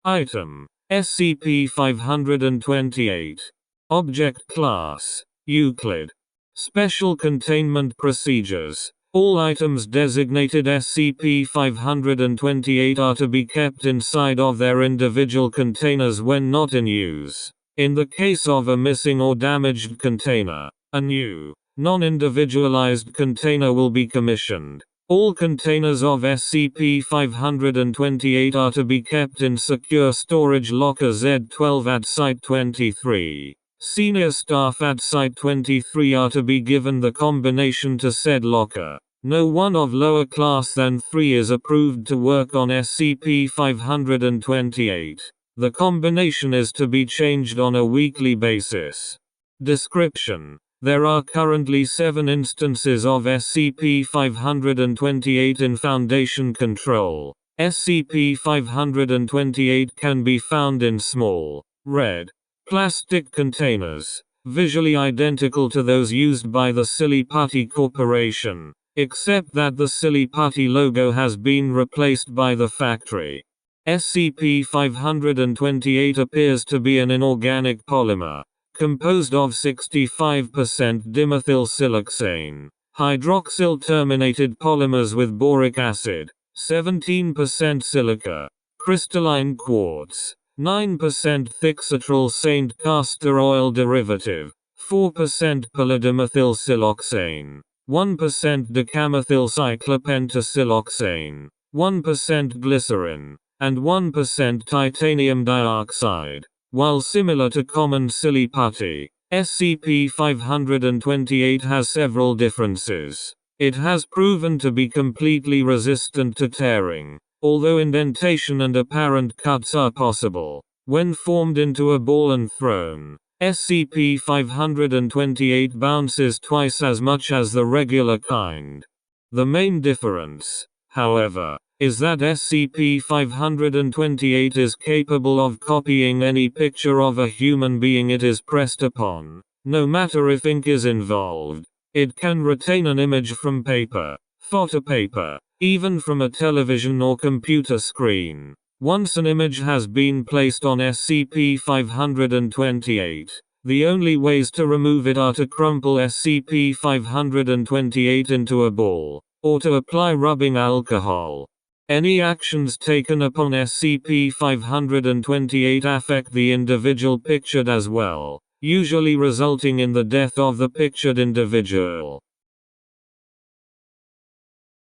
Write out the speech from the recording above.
Item: SCP-528. Object Class: Euclid. Special Containment Procedures: all items designated SCP-528 are to be kept inside of their individual containers when not in use. In the case of a missing or damaged container, a new, non-individualized container will be commissioned. All containers of SCP-528 are to be kept in secure storage locker Z12 at Site-23. Senior staff at Site-23 are to be given the combination to said locker. No one of lower class than 3 is approved to work on SCP-528. The combination is to be changed on a weekly basis. Description: there are currently 7 instances of SCP-528 in Foundation control. SCP-528 can be found in small, red, plastic containers, visually identical to those used by the Silly Putty Corporation, except that the Silly Putty logo has been replaced by the factory. SCP-528 appears to be an inorganic polymer, composed of 65% dimethylsiloxane, hydroxyl-terminated polymers with boric acid, 17% silica, crystalline quartz, 9% thick-citral Saint castor oil derivative, 4% polydimethylsiloxane, 1% decamethylcyclopentasiloxane, 1% glycerin, and 1% titanium dioxide. While similar to common Silly Putty, SCP-528 has several differences. It has proven to be completely resistant to tearing, although indentation and apparent cuts are possible. When formed into a ball and thrown, SCP-528 bounces twice as much as the regular kind. The main difference, however, is that SCP-528 is capable of copying any picture of a human being it is pressed upon, no matter if ink is involved. It can retain an image from paper, photopaper, even from a television or computer screen. Once an image has been placed on SCP-528, the only ways to remove it are to crumple SCP-528 into a ball, or to apply rubbing alcohol. Any actions taken upon SCP-528 affect the individual pictured as well, usually resulting in the death of the pictured individual.